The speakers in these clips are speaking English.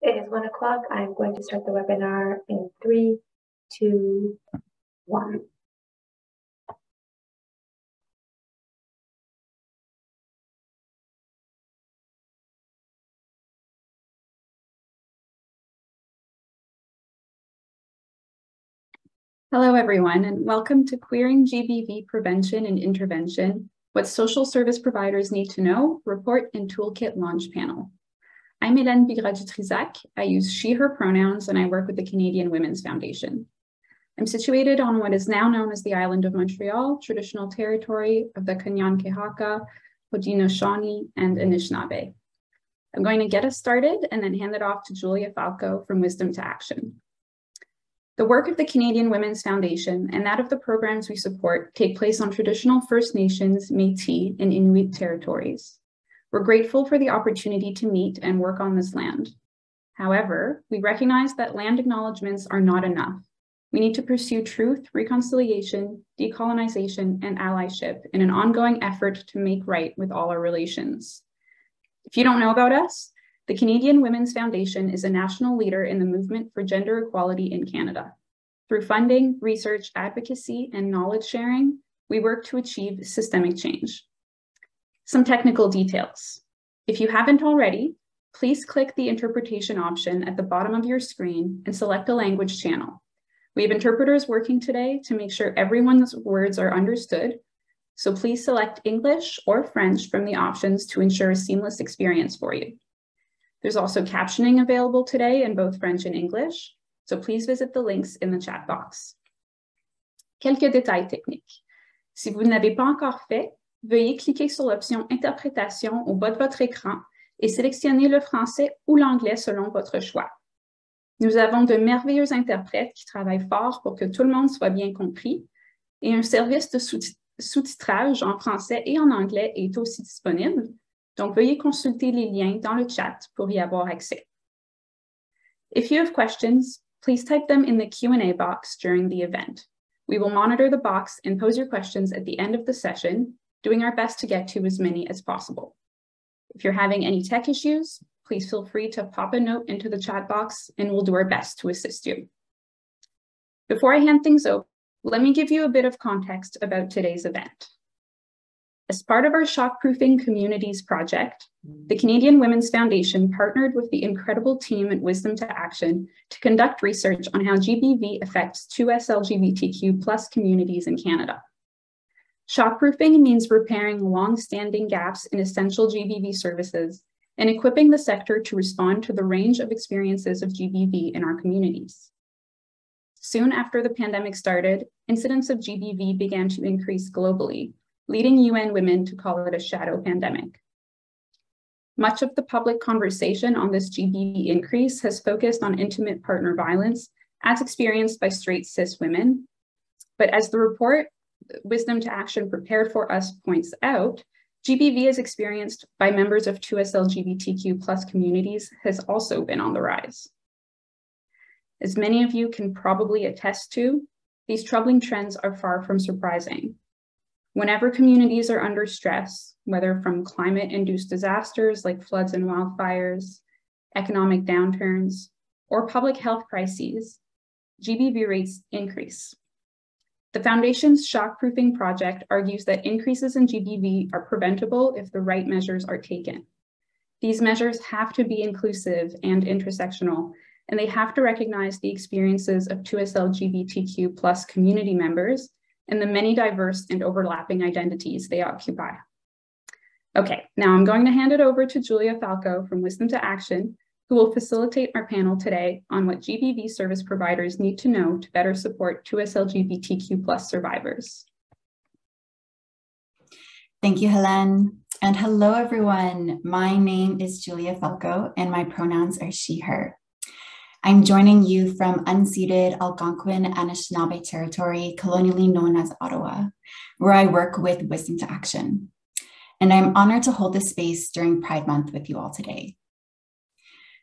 It is 1 o'clock. I'm going to start the webinar in 3, 2, 1. Hello, everyone, and welcome to Queering GBV Prevention and Intervention, What Social Service Providers Need to Know, Report and Toolkit Launch Panel. I'm Hélène Bigra-Dutrisac. I use she, her pronouns, and I work with the Canadian Women's Foundation. I'm situated on what is now known as the island of Montreal, traditional territory of the Kanyankehaka, Haudenosaunee, and Anishinaabe. I'm going to get us started and then hand it off to Julia Falco from Wisdom to Action. The work of the Canadian Women's Foundation and that of the programs we support take place on traditional First Nations, Métis, and Inuit territories. We're grateful for the opportunity to meet and work on this land. However, we recognize that land acknowledgements are not enough. We need to pursue truth, reconciliation, decolonization, and allyship in an ongoing effort to make right with all our relations. If you don't know about us, the Canadian Women's Foundation is a national leader in the movement for gender equality in Canada. Through funding, research, advocacy, and knowledge sharing, we work to achieve systemic change. Some technical details. If you haven't already, please click the interpretation option at the bottom of your screen and select a language channel. We have interpreters working today to make sure everyone's words are understood, so please select English or French from the options to ensure a seamless experience for you. There's also captioning available today in both French and English, so please visit the links in the chat box. Quelques détails techniques. Si vous ne l'avez pas encore fait, veuillez cliquer sur l'option Interprétation au bas de votre écran et sélectionner le français ou l'anglais selon votre choix. Nous avons de merveilleux interprètes qui travaillent fort pour que tout le monde soit bien compris et un service de sous-titrage en français et en anglais est aussi disponible. Donc, veuillez consulter les liens dans le chat pour y avoir accès. If you have questions, please type them in the Q&A box during the event. We will monitor the box and pose your questions at the end of the session, doing our best to get to as many as possible. If you're having any tech issues, please feel free to pop a note into the chat box and we'll do our best to assist you. Before I hand things over, let me give you a bit of context about today's event. As part of our Shockproofing Communities project, the Canadian Women's Foundation partnered with the incredible team at Wisdom to Action to conduct research on how GBV affects 2S Lgbtq+ communities in Canada. Shockproofing means repairing long-standing gaps in essential GBV services and equipping the sector to respond to the range of experiences of GBV in our communities. Soon after the pandemic started, incidents of GBV began to increase globally, leading UN Women to call it a shadow pandemic. Much of the public conversation on this GBV increase has focused on intimate partner violence as experienced by straight cis women. But as the report Wisdom to Action prepared for us points out, GBV is experienced by members of 2S Lgbtq+ communities has also been on the rise. As many of you can probably attest to, these troubling trends are far from surprising. Whenever communities are under stress, whether from climate-induced disasters like floods and wildfires, economic downturns, or public health crises, GBV rates increase. The Foundation's Shockproofing project argues that increases in GBV are preventable if the right measures are taken. These measures have to be inclusive and intersectional, and they have to recognize the experiences of 2S Lgbtq+ community members and the many diverse and overlapping identities they occupy. Okay, now I'm going to hand it over to Julia Falco from Wisdom to Action, who will facilitate our panel today on what GBV service providers need to know to better support 2S Lgbtq+ survivors. Thank you, Hélène. And hello, everyone. My name is Julia Falco, and my pronouns are she, her. I'm joining you from unceded Algonquin Anishinaabe territory, colonially known as Ottawa, where I work with Wisdom to Action. And I'm honored to hold this space during Pride Month with you all today.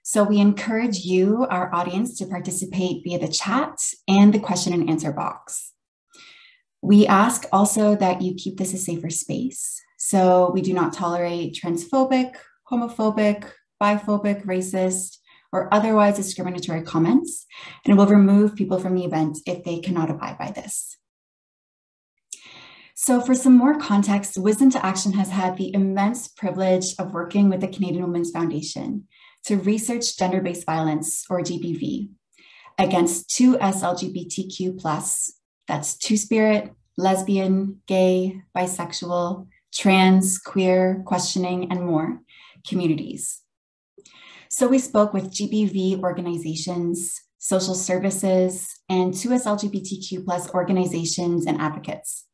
So we encourage you, our audience, to participate via the chat and the question and answer box. We ask also that you keep this a safer space. So we do not tolerate transphobic, homophobic, biphobic, racist, or otherwise discriminatory comments, and will remove people from the event if they cannot abide by this. So for some more context, Wisdom to Action has had the immense privilege of working with the Canadian Women's Foundation to research gender-based violence, or GBV, against 2S LGBTQ+, that's two-spirit, lesbian, gay, bisexual, trans, queer, questioning, and more communities. So we spoke with GBV organizations, social services, and 2S LGBTQ+ organizations and advocates.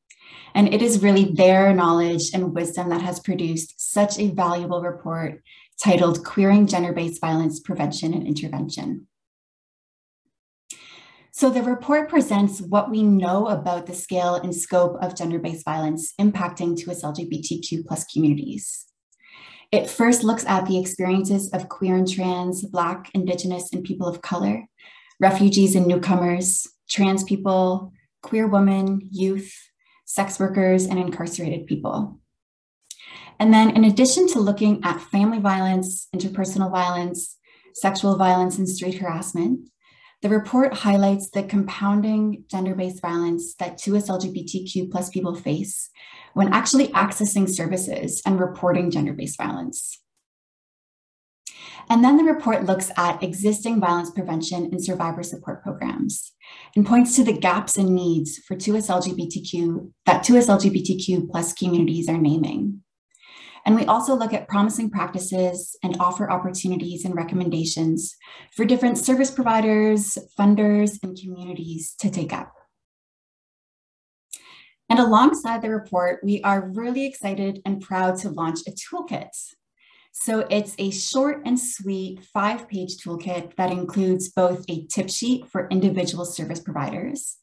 And it is really their knowledge and wisdom that has produced such a valuable report titled Queering Gender-Based Violence Prevention and Intervention. So the report presents what we know about the scale and scope of gender-based violence impacting 2S LGBTQ+ communities. It first looks at the experiences of queer and trans, Black, Indigenous, and people of color, refugees and newcomers, trans people, queer women, youth, sex workers, and incarcerated people. And then in addition to looking at family violence, interpersonal violence, sexual violence, and street harassment, the report highlights the compounding gender-based violence that 2S LGBTQ+ people face when actually accessing services and reporting gender-based violence. And then the report looks at existing violence prevention and survivor support programs and points to the gaps and needs for 2S LGBTQ+ communities are naming. And we also look at promising practices and offer opportunities and recommendations for different service providers, funders, and communities to take up. And alongside the report, we are really excited and proud to launch a toolkit. So it's a short and sweet 5-page toolkit that includes both a tip sheet for individual service providers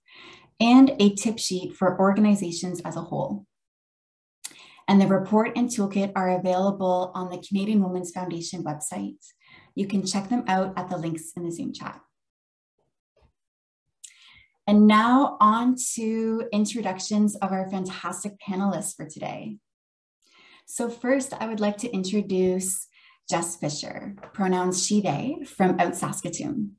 and a tip sheet for organizations as a whole. And the report and toolkit are available on the Canadian Women's Foundation website. You can check them out at the links in the Zoom chat. And now on to introductions of our fantastic panelists for today. So first, I would like to introduce Jess Fisher, pronouns she, they, from out Saskatoon.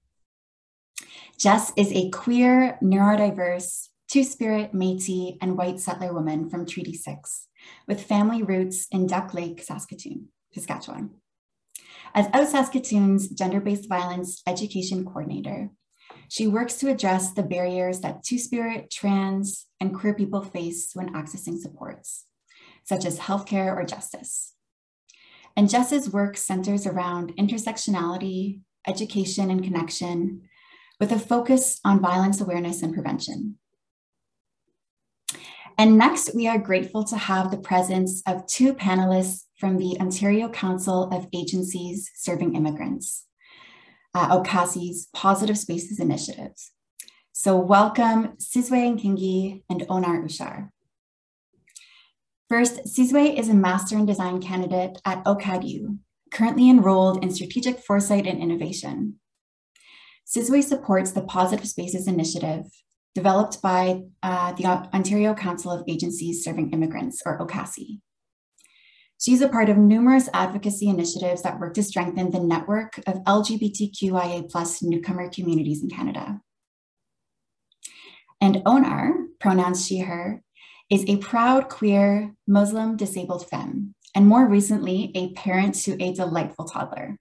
Jess is a queer, neurodiverse, two-spirit, Métis, and white settler woman from Treaty 6, with family roots in Duck Lake, Saskatchewan. As out Saskatoon's gender-based violence education coordinator, she works to address the barriers that two-spirit, trans, and queer people face when accessing supports, such as healthcare or justice. And Jess's work centers around intersectionality, education, and connection, with a focus on violence awareness and prevention. And next, we are grateful to have the presence of 2 panelists from the Ontario Council of Agencies Serving Immigrants, OCASI's Positive Spaces Initiatives. So welcome Sizwe Nkingi and Onar Ushar. First, Sizwe is a Master in Design candidate at OCADU, currently enrolled in Strategic Foresight and Innovation. Sizwe supports the Positive Spaces Initiative, developed by the Ontario Council of Agencies Serving Immigrants, or OCASI. She's a part of numerous advocacy initiatives that work to strengthen the network of LGBTQIA+ newcomer communities in Canada. And Onar, pronouns she, her, is a proud queer Muslim disabled femme, and more recently, a parent to a delightful toddler.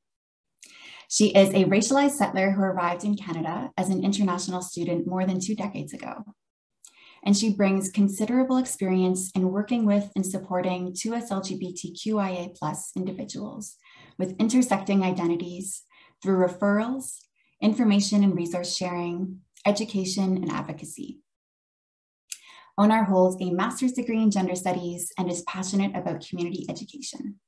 She is a racialized settler who arrived in Canada as an international student more than 2 decades ago. And she brings considerable experience in working with and supporting 2S LGBTQIA+ individuals with intersecting identities through referrals, information and resource sharing, education, and advocacy. Onar holds a master's degree in gender studies and is passionate about community education.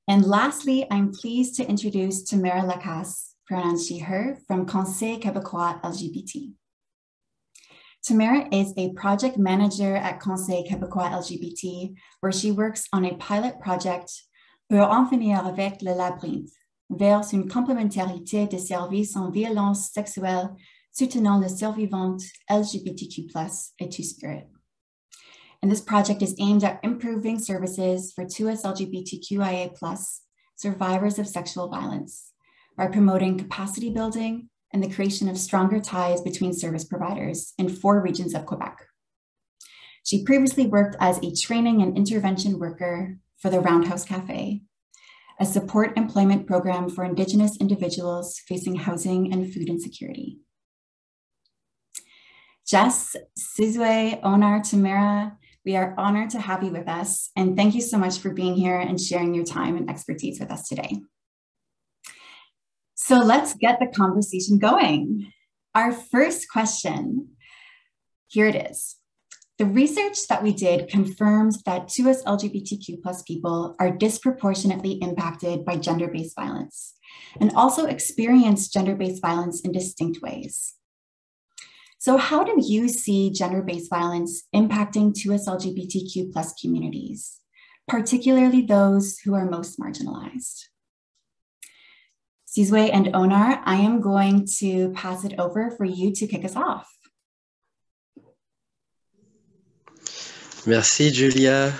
And lastly, I'm pleased to introduce Tamara Lacasse, pronouns she, her, from Conseil Québécois LGBT. Tamara is a project manager at Conseil Québécois LGBT, where she works on a pilot project pour en finir avec le labyrinthe, vers une complémentarité des services en violence sexuelle soutenant les survivantes LGBTQ+ et Two-Spirit. And this project is aimed at improving services for 2S LGBTQIA+ survivors of sexual violence by promoting capacity building and the creation of stronger ties between service providers in 4 regions of Quebec. She previously worked as a training and intervention worker for the Roundhouse Cafe, a support employment program for Indigenous individuals facing housing and food insecurity. Jess, Sizwe, Onar, Tamara, we are honored to have you with us, and thank you so much for being here and sharing your time and expertise with us today. So let's get the conversation going. Our first question, here it is. The research that we did confirms that 2S LGBTQ+ people are disproportionately impacted by gender-based violence and also experience gender-based violence in distinct ways. So how do you see gender-based violence impacting 2S LGBTQ+ communities, particularly those who are most marginalized? Sizwe and Onar, I am going to pass it over for you to kick us off. Merci Julia,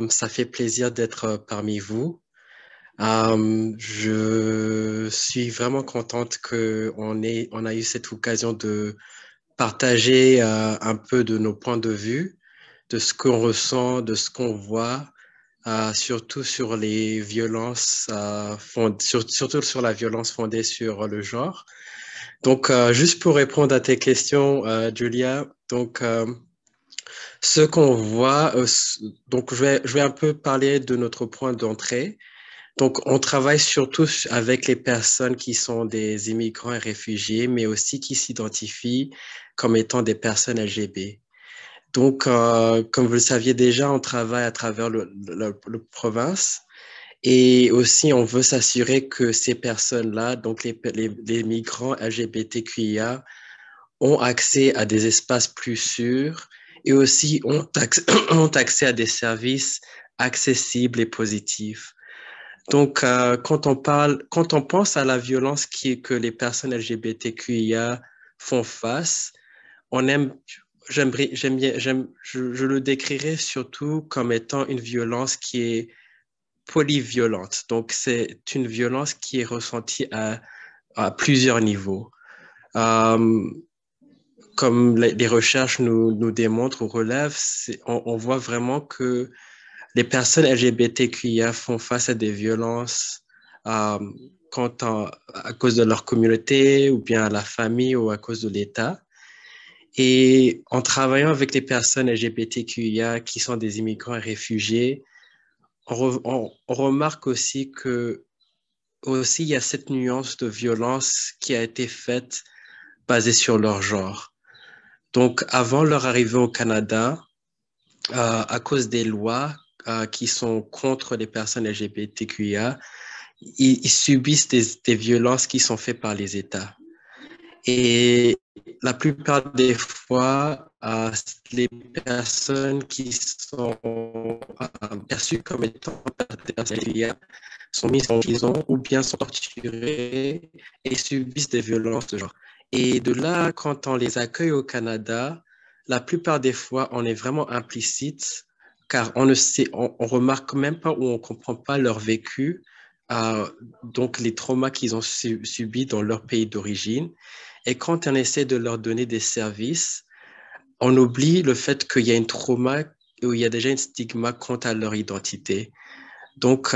ça fait plaisir d'être parmi vous. Je suis vraiment contente qu'on a eu cette occasion de partager un peu de nos points de vue, de ce qu'on ressent, de ce qu'on voit, surtout sur les violences, surtout sur la violence fondée sur le genre. Donc, juste pour répondre à tes questions, Julia, donc ce qu'on voit, donc je vais un peu parler de notre point d'entrée. Donc, on travaille surtout avec les personnes qui sont des immigrants et réfugiés, mais aussi qui s'identifient comme étant des personnes LGBT. Donc, comme vous le saviez déjà, on travaille à travers le province et aussi on veut s'assurer que ces personnes-là, donc les migrants LGBTQIA, ont accès à des espaces plus sûrs et aussi ont accès à des services accessibles et positifs. Donc, quand on pense à la violence que les personnes LGBTQIA font face, je le décrirais surtout comme étant une violence qui est polyviolente. Donc, c'est une violence qui est ressentie à plusieurs niveaux. Comme les recherches nous démontrent ou relèvent, on voit vraiment que les personnes LGBTQIA font face à des violences à cause de leur communauté ou bien à la famille ou à cause de l'État. Et en travaillant avec les personnes LGBTQIA qui sont des immigrants et réfugiés, on remarque aussi il y a cette nuance de violence qui a été faite basée sur leur genre. Donc, avant leur arrivée au Canada, à cause des lois qui sont contre les personnes LGBTQIA, ils subissent des violences qui sont faites par les États. Et la plupart des fois, les personnes qui sont perçues comme étant des personnes LGBTQIA sont mises en prison ou bien sont torturées et subissent des violences de genre. Et de là, quand on les accueille au Canada, la plupart des fois, on est vraiment implicite car on remarque même pas ou on comprend pas leur vécu, donc les traumas qu'ils ont subis dans leur pays d'origine. Et quand on essaie de leur donner des services, on oublie le fait qu'il y a une trauma où il y a déjà une stigma quant à leur identité. Donc,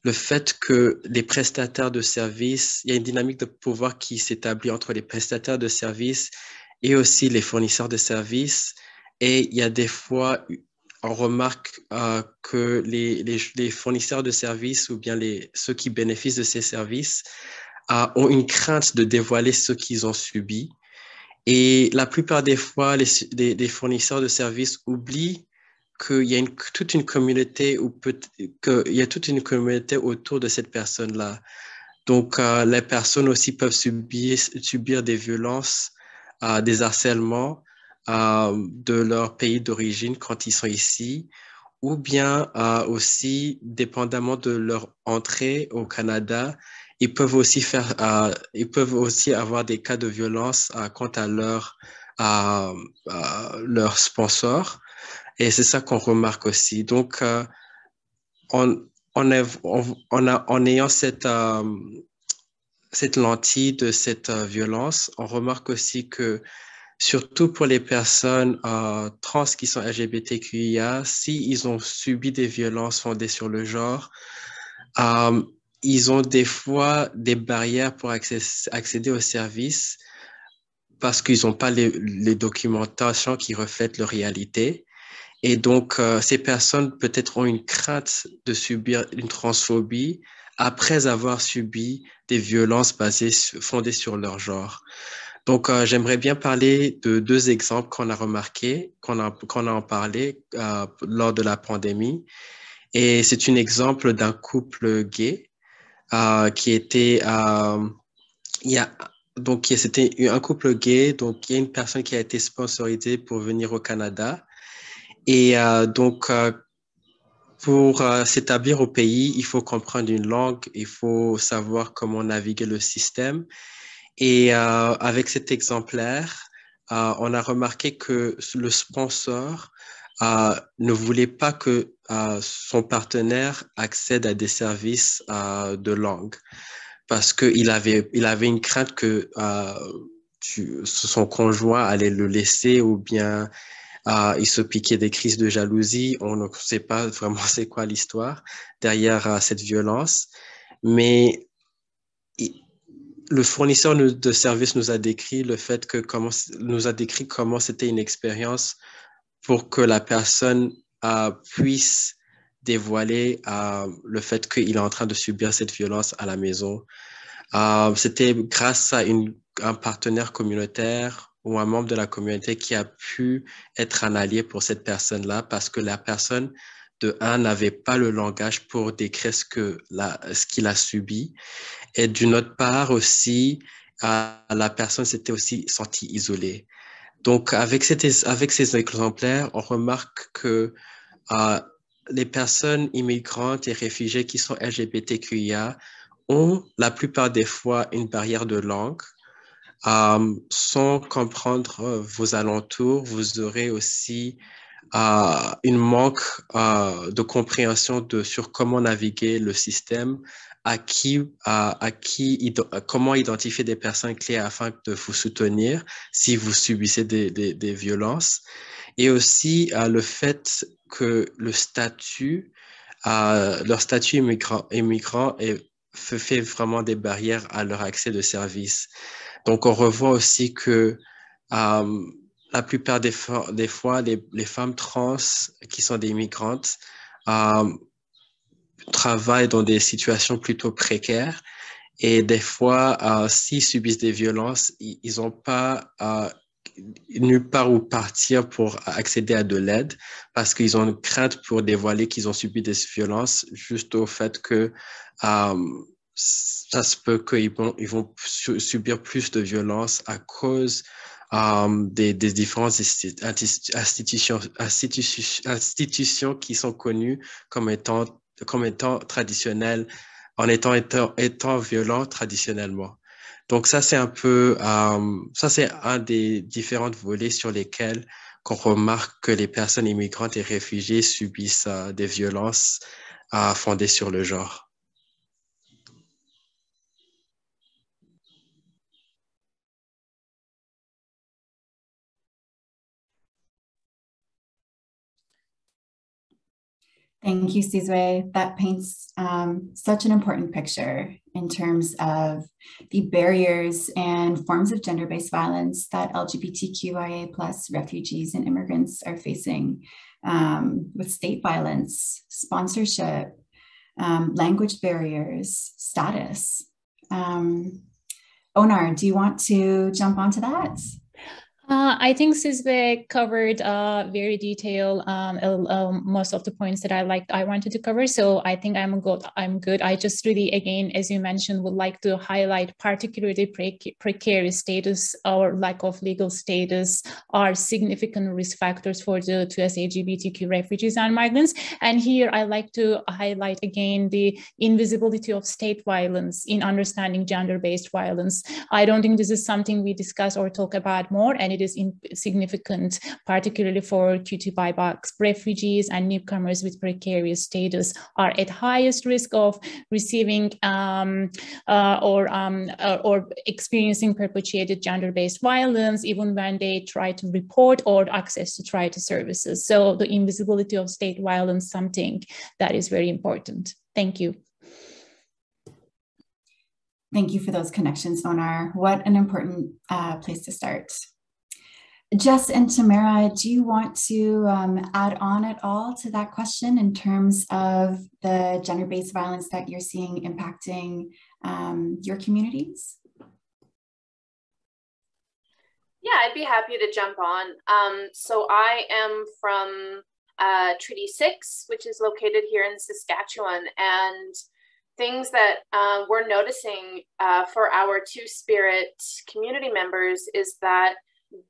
le fait que les prestataires de services, il y a une dynamique de pouvoir qui s'établit entre les prestataires de services et aussi les fournisseurs de services. Et il y a des fois, on remarque que les fournisseurs de services ou bien ceux qui bénéficient de ces services ont une crainte de dévoiler ce qu'ils ont subi. Et la plupart des fois, les fournisseurs de services oublient qu'il y a toute une communauté autour de cette personne-là. Donc, les personnes aussi peuvent subir des violences, des harcèlements de leur pays d'origine quand ils sont ici, ou bien aussi, dépendamment de leur entrée au Canada, ils peuvent aussi avoir des cas de violence quant à leur sponsor. Et c'est ça qu'on remarque aussi. Donc, on en ayant cette lentille de cette violence, on remarque aussi que surtout pour les personnes trans qui sont LGBTQIA, s'ils ont subi des violences fondées sur le genre, ils ont des fois des barrières pour accéder aux services parce qu'ils n'ont pas les documentations qui reflètent leur réalité. Et donc, ces personnes peut-être ont une crainte de subir une transphobie après avoir subi des violences fondées sur leur genre. Donc, j'aimerais bien parler de 2 exemples qu'on a remarqués, qu'on a en parlé lors de la pandémie. Et c'est un exemple d'un couple gay qui était, c'était un couple gay, donc il y a une personne qui a été sponsorisée pour venir au Canada. Et donc, pour s'établir au pays, il faut comprendre une langue, il faut savoir comment naviguer le système. Et avec cet exemplaire, on a remarqué que le sponsor ne voulait pas que son partenaire accède à des services de langue parce qu'il avait une crainte que son conjoint allait le laisser ou bien il se piquait des crises de jalousie. On ne sait pas vraiment c'est quoi l'histoire derrière cette violence, mais le fournisseur de services nous a décrit comment c'était une expérience pour que la personne puisse dévoiler le fait qu'il est en train de subir cette violence à la maison. C'était grâce à un partenaire communautaire ou un membre de la communauté qui a pu être un allié pour cette personne-là parce que la personne, de un, n'avait pas le langage pour décrire ce qu'il a subi. Et d'une autre part aussi, la personne s'était aussi sentie isolée. Donc, avec ces exemplaires, on remarque que les personnes immigrantes et réfugiées qui sont LGBTQIA ont la plupart des fois une barrière de langue. Sans comprendre vos alentours, vous aurez aussi une manque de compréhension sur comment naviguer le système, comment identifier des personnes clés afin de vous soutenir si vous subissez des violences. Et aussi le fait que leur statut immigrant fait vraiment des barrières à leur accès de services. Donc, on revoit aussi que la plupart des fois, les femmes trans qui sont des migrantes travaillent dans des situations plutôt précaires et des fois, s'ils subissent des violences, ils n'ont pas nulle part où partir pour accéder à de l'aide parce qu'ils ont une crainte pour dévoiler qu'ils ont subi des violences juste au fait que ça se peut qu'ils vont subir plus de violences à cause des différentes institutions qui sont connues comme étant traditionnelles, en étant violents traditionnellement. Donc ça, c'est un des différents volets sur lesquels qu'on remarque que les personnes immigrantes et réfugiées subissent des violences fondées sur le genre. Thank you, Sizwe. That paints such an important picture in terms of the barriers and forms of gender-based violence that LGBTQIA+ refugees and immigrants are facing with state violence, sponsorship, language barriers, status. Onar, do you want to jump onto that? I think Sizwe covered very detailed most of the points that I wanted to cover. So I think I'm good. I just really, again, as you mentioned, would like to highlight particularly precarious status or lack of legal status are significant risk factors for the 2S LGBTQ refugees and migrants. And here I like to highlight again the invisibility of state violence in understanding gender-based violence. I don't think this is something we discuss or talk about more, and it is significant, particularly for Q2 BIPOC refugees and newcomers with precarious status are at highest risk of receiving or experiencing perpetuated gender-based violence, even when they try to report or access to try to services. So the invisibility of state violence, something that is very important. Thank you. Thank you for those connections, Onar. What an important place to start. Jess and Tamara, do you want to add on at all to that question in terms of the gender-based violence that you're seeing impacting your communities? Yeah, I'd be happy to jump on. So I am from Treaty 6, which is located here in Saskatchewan, and things that we're noticing for our Two-Spirit community members is that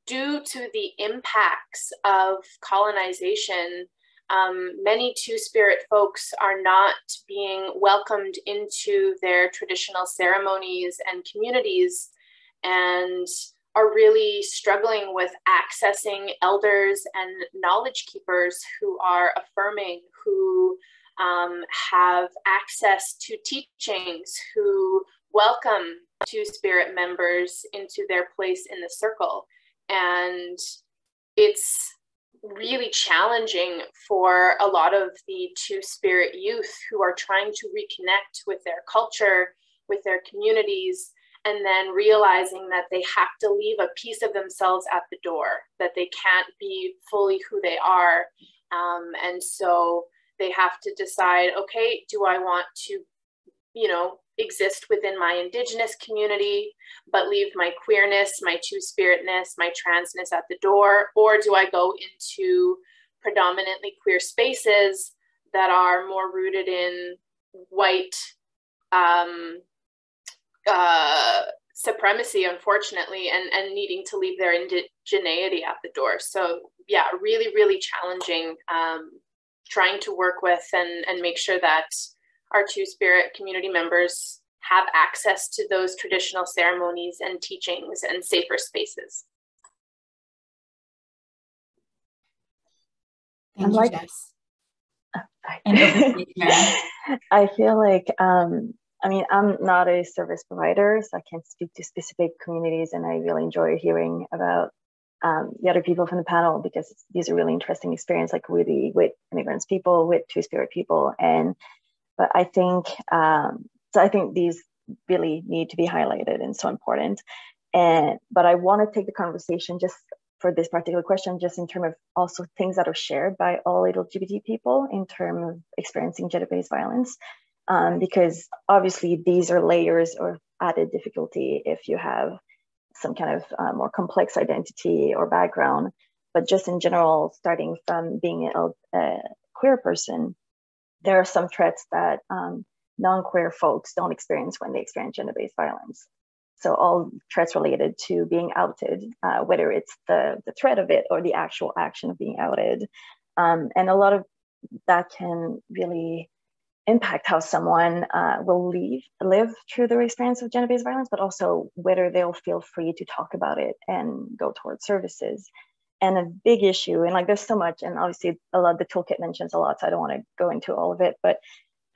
due to the impacts of colonization, many Two-Spirit folks are not being welcomed into their traditional ceremonies and communities, and are really struggling with accessing elders and knowledge keepers who are affirming, who have access to teachings, who welcome Two-Spirit members into their place in the circle. And it's really challenging for a lot of the Two-Spirit youth who are trying to reconnect with their culture, with their communities, and then realizing that they have to leave a piece of themselves at the door, that they can't be fully who they are. And so they have to decide, okay, do I want to, exist within my Indigenous community, but leave my queerness, my Two-Spiritness, my transness at the door? Or do I go into predominantly queer spaces that are more rooted in white supremacy, unfortunately, and needing to leave their indigeneity at the door? So yeah, really, really challenging, trying to work with and make sure that our Two-Spirit community members have access to those traditional ceremonies and teachings and safer spaces. Thank you, Jess. I feel like, I'm not a service provider, so I can't speak to specific communities, and I really enjoy hearing about the other people from the panel, because these are really interesting experiences, like with immigrants people, with Two-Spirit people. But I think, I think these really need to be highlighted and so important. But I want to take the conversation just for this particular question, just in terms of also things that are shared by all LGBT people in terms of experiencing gender-based violence. Because obviously these are layers of added difficulty if you have some kind of more complex identity or background. But just in general, starting from being a queer person, there are some threats that non-queer folks don't experience when they experience gender-based violence. So all threats related to being outed, whether it's the threat of it or the actual action of being outed. And a lot of that can really impact how someone will live through their experience of gender-based violence, but also whether they'll feel free to talk about it and go towards services. And a big issue, and like there's so much, and obviously a lot of the toolkit mentions a lot, so I don't want to go into all of it, but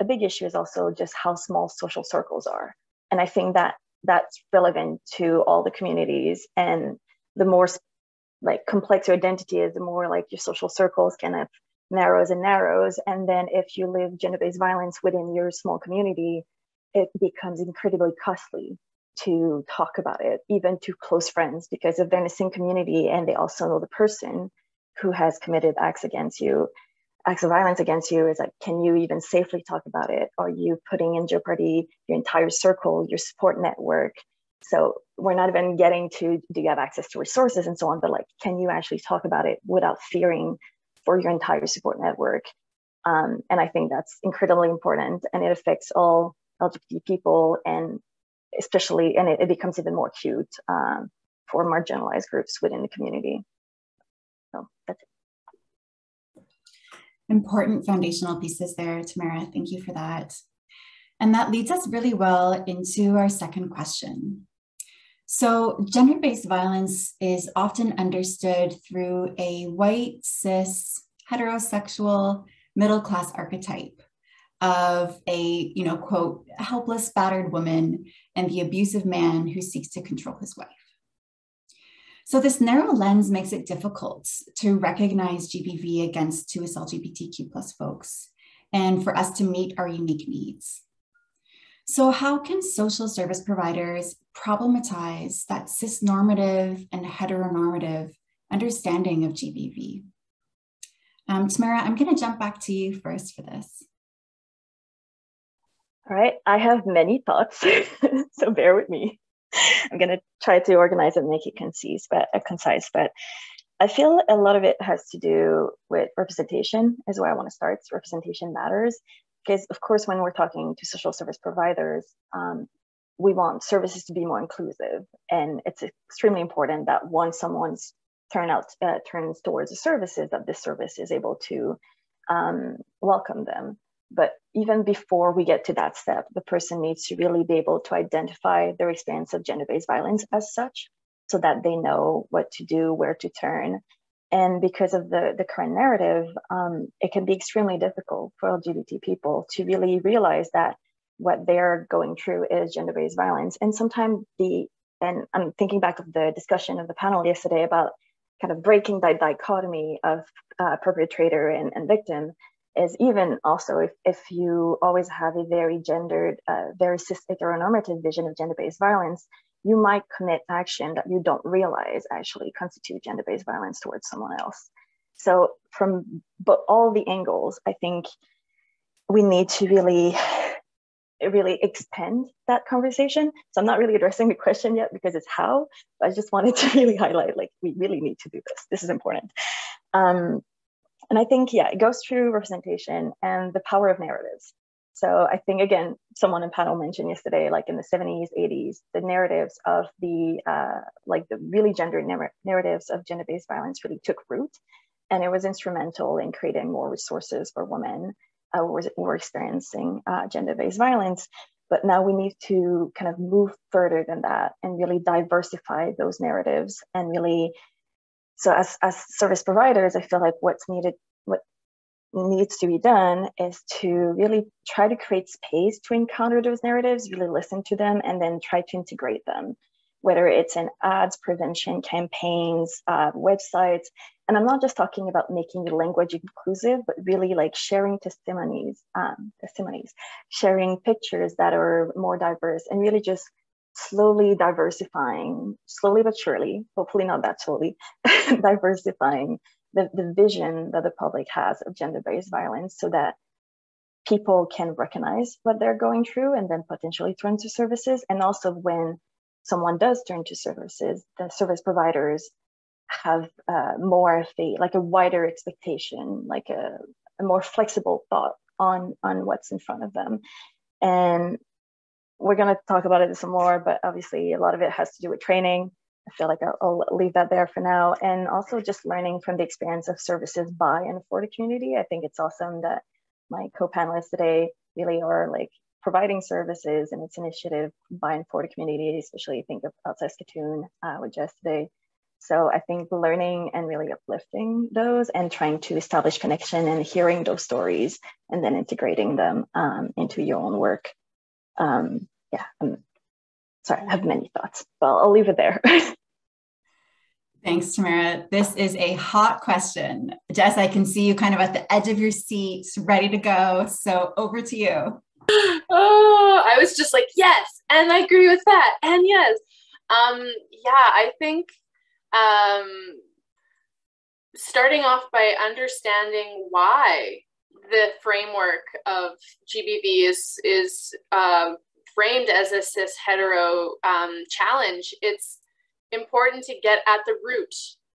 a big issue is also just how small social circles are. And I think that that's relevant to all the communities, and the more like complex your identity is, the more like your social circles kind of narrows and narrows. And then if you live gender-based violence within your small community, it becomes incredibly costly to talk about it, even to close friends, because if they're in the same community and they also know the person who has committed acts of violence against you, is like, can you even safely talk about it? Are you putting in jeopardy your entire circle, your support network? So we're not even getting to, do you have access to resources and so on, but like, can you actually talk about it without fearing for your entire support network? And I think that's incredibly important, and it affects all LGBT people, and especially, and it becomes even more acute for marginalized groups within the community. So that's it. Important foundational pieces there, Tamara. Thank you for that. And that leads us really well into our second question. So gender-based violence is often understood through a white, cis, heterosexual, middle-class archetype of a, quote, helpless, battered woman and the abusive man who seeks to control his wife. So this narrow lens makes it difficult to recognize GBV against 2S LGBTQ+ folks and for us to meet our unique needs. So how can social service providers problematize that cisnormative and heteronormative understanding of GBV? Tamara, I'm going to jump back to you first for this. All right, I have many thoughts, so bear with me. I'm going to try to organize it and make it concise, but I feel a lot of it has to do with representation is where I want to start. So representation matters because, of course, when we're talking to social service providers, we want services to be more inclusive. And it's extremely important that once someone's turns towards the services, that this service is able to welcome them. But even before we get to that step, the person needs to really be able to identify their experience of gender-based violence as such, so that they know what to do, where to turn. And because of the current narrative, it can be extremely difficult for LGBT people to really realize that what they're going through is gender-based violence. And sometimes and I'm thinking back of the discussion of the panel yesterday about kind of breaking that dichotomy of perpetrator and victim, is even also if you always have a very gendered, very cis heteronormative vision of gender-based violence, you might commit action that you don't realize actually constitute gender-based violence towards someone else. So from all the angles, I think we need to really expand that conversation. So I'm not really addressing the question yet because it's how, but I just wanted to really highlight, like, we really need to do this. This is important. And I think, yeah, it goes through representation and the power of narratives. So I think, again, someone in panel mentioned yesterday, like in the 70s, 80s, the narratives of the really gendered narratives of gender-based violence really took root. And it was instrumental in creating more resources for women who were experiencing gender-based violence. But now we need to kind of move further than that and really diversify those narratives and really. So as service providers, I feel like what needs to be done is to really try to create space to encounter those narratives, really listen to them, and then try to integrate them, whether it's in ads, prevention campaigns, websites. And I'm not just talking about making the language inclusive, but really like sharing testimonies, sharing pictures that are more diverse, and really just slowly diversifying, slowly but surely, hopefully not that slowly, diversifying the vision that the public has of gender-based violence so that people can recognize what they're going through and then potentially turn to services. And also when someone does turn to services, the service providers have more of a wider expectation, like a more flexible thought on what's in front of them. And we're going to talk about it some more, but obviously a lot of it has to do with training. I feel like I'll leave that there for now. And also just learning from the experience of services by and for the community. I think it's awesome that my co-panelists today really are like providing services and its initiative by and for the community, especially think of outside Saskatoon with Jess today. So I think learning and really uplifting those and trying to establish connection and hearing those stories and then integrating them into your own work. Yeah, I'm sorry, I have many thoughts, but I'll leave it there. Thanks, Tamara. This is a hot question. Jess, I can see you kind of at the edge of your seat, ready to go. So over to you. Oh, I was just like, yes, and I agree with that, and yes. Yeah, I think starting off by understanding why the framework of GBV is framed as a cis hetero challenge, it's important to get at the root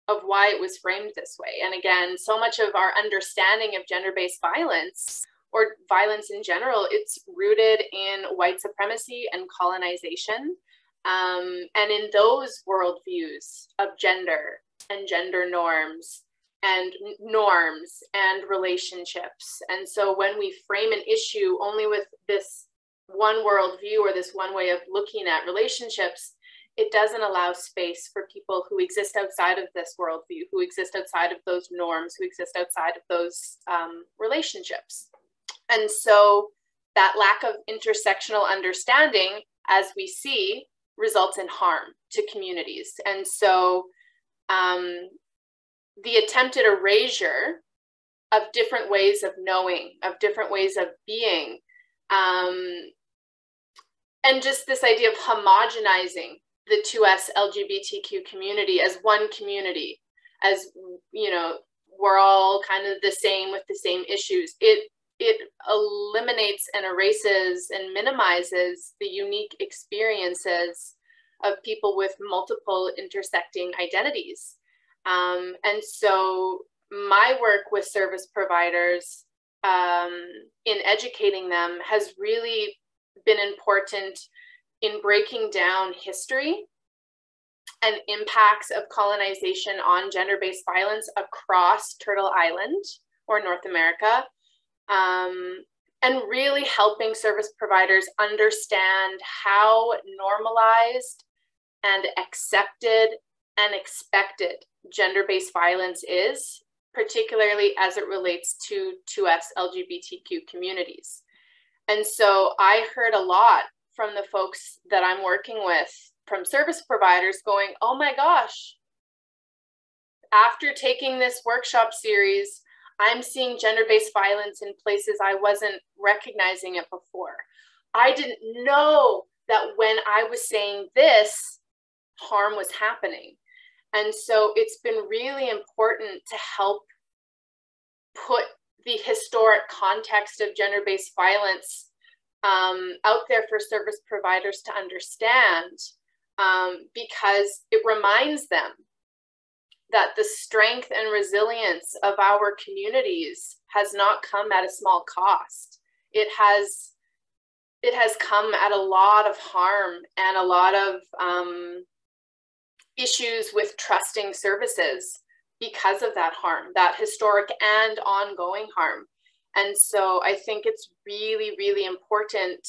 of why it was framed this way. And again, so much of our understanding of gender-based violence or violence in general, it's rooted in white supremacy and colonization. And in those worldviews of gender and gender norms and relationships. And so when we frame an issue only with this one worldview or this one way of looking at relationships, it doesn't allow space for people who exist outside of this worldview, who exist outside of those norms, who exist outside of those relationships. And so that lack of intersectional understanding, as we see, results in harm to communities. And so the attempted erasure of different ways of knowing, of different ways of being, and just this idea of homogenizing the 2S LGBTQ community as one community, as, you know, we're all kind of the same with the same issues. It eliminates and erases and minimizes the unique experiences of people with multiple intersecting identities. And so my work with service providers in educating them has really been important in breaking down history and impacts of colonization on gender-based violence across Turtle Island or North America, and really helping service providers understand how normalized and accepted and expected gender-based violence is, particularly as it relates to 2S LGBTQ communities. And so I heard a lot from the folks that I'm working with, from service providers, going, oh my gosh, after taking this workshop series, I'm seeing gender-based violence in places I wasn't recognizing it before. I didn't know that when I was saying this, harm was happening. And so it's been really important to help put the historic context of gender-based violence out there for service providers to understand, because it reminds them that the strength and resilience of our communities has not come at a small cost. It has come at a lot of harm and a lot of issues with trusting services because of that harm, that historic and ongoing harm. And so I think it's really, really important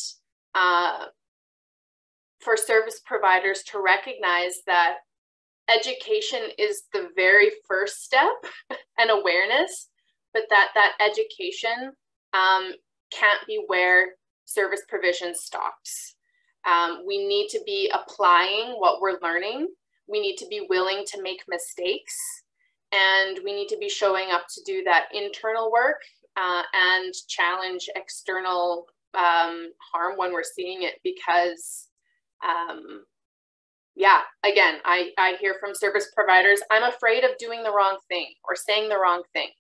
for service providers to recognize that education is the very first step and awareness, but that education can't be where service provision stops. We need to be applying what we're learning. We need to be willing to make mistakes, and we need to be showing up to do that internal work and challenge external harm when we're seeing it, because yeah, again, I hear from service providers, I'm afraid of doing the wrong thing or saying the wrong thing.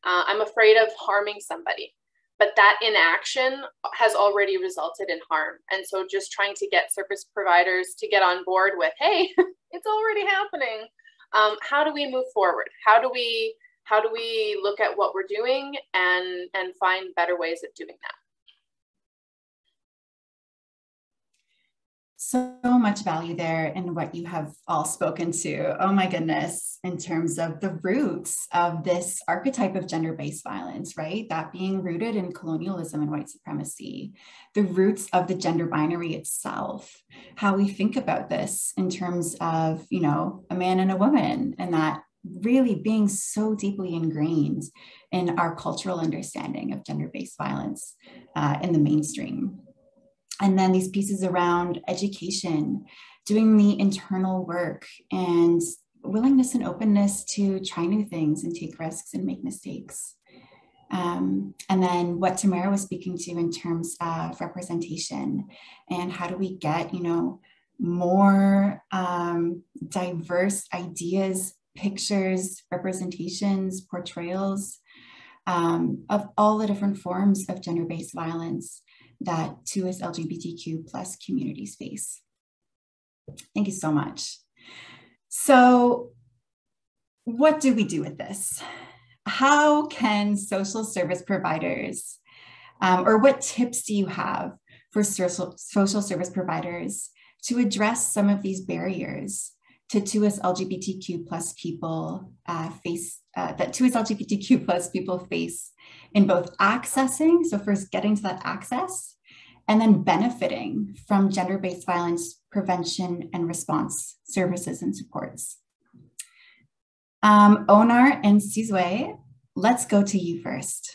I'm afraid of harming somebody, but that inaction has already resulted in harm. And so just trying to get service providers to get on board with, hey, it's already happening. How do we move forward? How do we look at what we're doing and find better ways of doing that? So much value there in what you have all spoken to. Oh my goodness, in terms of the roots of this archetype of gender-based violence, right? That being rooted in colonialism and white supremacy, the roots of the gender binary itself, how we think about this in terms of, you know, a man and a woman, and that really being so deeply ingrained in our cultural understanding of gender-based violence in the mainstream. And then these pieces around education, doing the internal work, and willingness and openness to try new things and take risks and make mistakes. And then what Tamara was speaking to in terms of representation, and how do we get, you know, more diverse ideas, pictures, representations, portrayals of all the different forms of gender-based violence that 2S LGBTQ plus communities face. Thank you so much. So what do we do with this? How can social service providers, or what tips do you have for social service providers to address some of these barriers to 2S LGBTQ plus people that 2S LGBTQ plus people face in both accessing, so first getting to that access, and then benefiting from gender-based violence prevention and response services and supports. Onar and Sizwe, let's go to you first.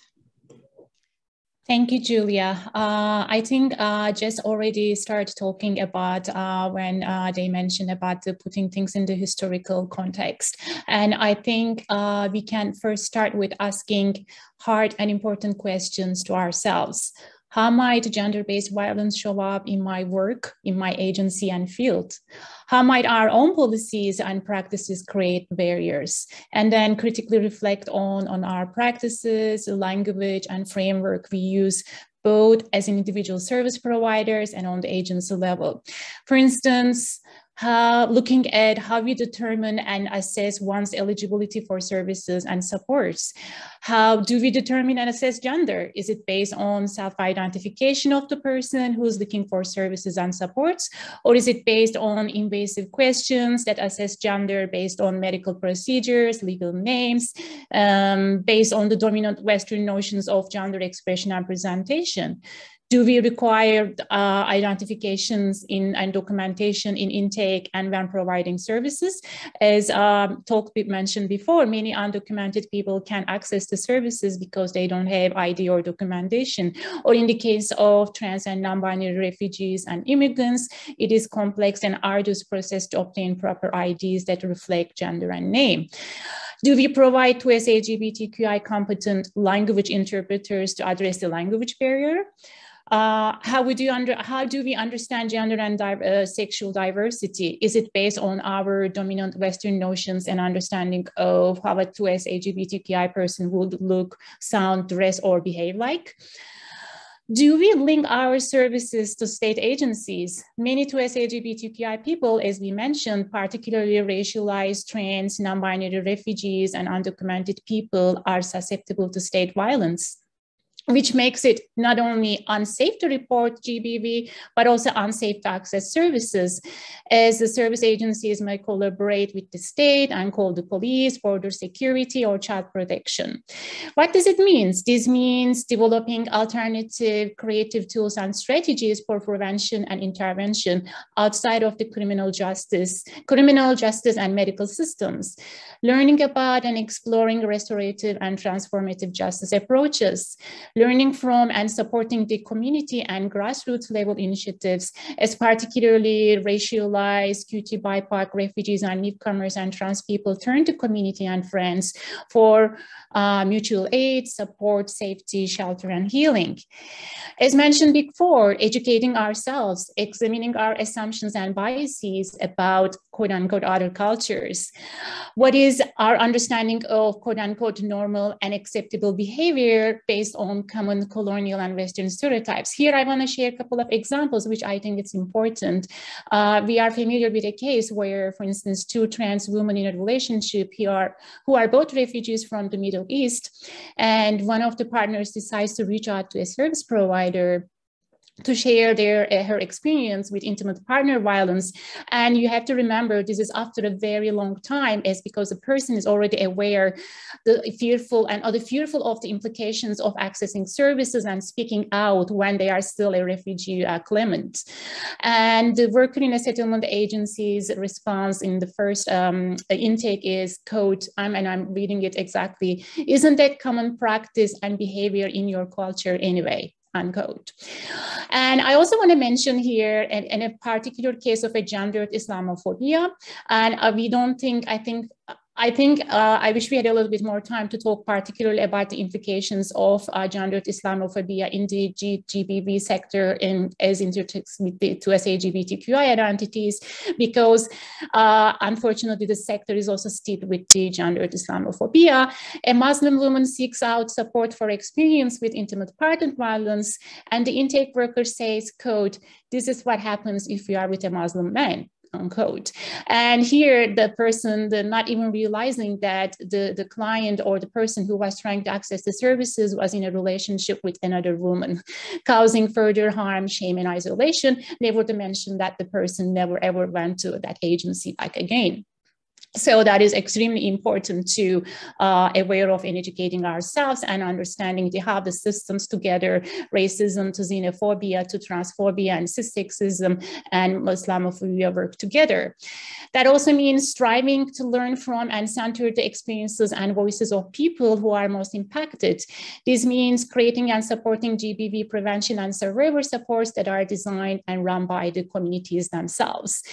Thank you, Julia. I think Jess already started talking about when they mentioned about putting things in the historical context. And I think we can first start with asking hard and important questions to ourselves. How might gender-based violence show up in my work, in my agency and field? How might our own policies and practices create barriers? And then critically reflect on our practices, language, and framework we use both as individual service providers and on the agency level. For instance, looking at how we determine and assess one's eligibility for services and supports. How do we determine and assess gender? Is it based on self-identification of the person who's looking for services and supports? Or is it based on invasive questions that assess gender based on medical procedures, legal names, based on the dominant Western notions of gender expression and presentation? Do we require identifications and documentation in intake and when providing services? As Talk mentioned before, many undocumented people can't access the services because they don't have ID or documentation. Or in the case of trans and non-binary refugees and immigrants, it is complex and arduous process to obtain proper IDs that reflect gender and name. Do we provide to LGBTQI competent language interpreters to address the language barrier? How do we understand gender and sexual diversity? Is it based on our dominant Western notions and understanding of how a 2S LGBTQI person would look, sound, dress, or behave like? Do we link our services to state agencies? Many 2S LGBTQI people, as we mentioned, particularly racialized, trans, non-binary refugees, and undocumented people are susceptible to state violence, which makes it not only unsafe to report GBV, but also unsafe to access services, as the service agencies may collaborate with the state and call the police, border security, or child protection. What does it mean? This means developing alternative creative tools and strategies for prevention and intervention outside of the criminal justice and medical systems, learning about and exploring restorative and transformative justice approaches, learning from and supporting the community and grassroots level initiatives, as particularly racialized, QT, BIPOC, refugees and newcomers and trans people turn to community and friends for mutual aid, support, safety, shelter, and healing. As mentioned before, educating ourselves, examining our assumptions and biases about quote unquote other cultures. What is our understanding of quote unquote normal and acceptable behavior based on common colonial and Western stereotypes? Here, I want to share a couple of examples, which I think it's important. We are familiar with a case where, for instance, two trans women in a relationship here who are both refugees from the Middle East, and one of the partners decides to reach out to a service provider to share her experience with intimate partner violence. And you have to remember, this is after a very long time, is because the person is already aware, fearful of the implications of accessing services and speaking out when they are still a refugee claimant. And the worker in a settlement agency's response in the first intake is, quote, and I'm reading it exactly, "Isn't that common practice and behavior in your culture anyway?" Unquote. And I also want to mention here in a particular case of a gendered Islamophobia, and I wish we had a little bit more time to talk particularly about the implications of gendered Islamophobia in the GBV sector as intersects with the 2S LGBTQI identities, because unfortunately the sector is also steeped with the gendered Islamophobia. A Muslim woman seeks out support for experience with intimate partner violence, and the intake worker says, quote, "This is what happens if you are with a Muslim man." Unquote. And here the person, not even realizing that the client or the person who was trying to access the services was in a relationship with another woman, causing further harm, shame, and isolation, never to mention that the person never ever went to that agency back again. So that is extremely important to aware of and educating ourselves and understanding how the systems together, racism to xenophobia to transphobia and cissexism and Islamophobia work together. That also means striving to learn from and center the experiences and voices of people who are most impacted. This means creating and supporting GBV prevention and survivor supports that are designed and run by the communities themselves.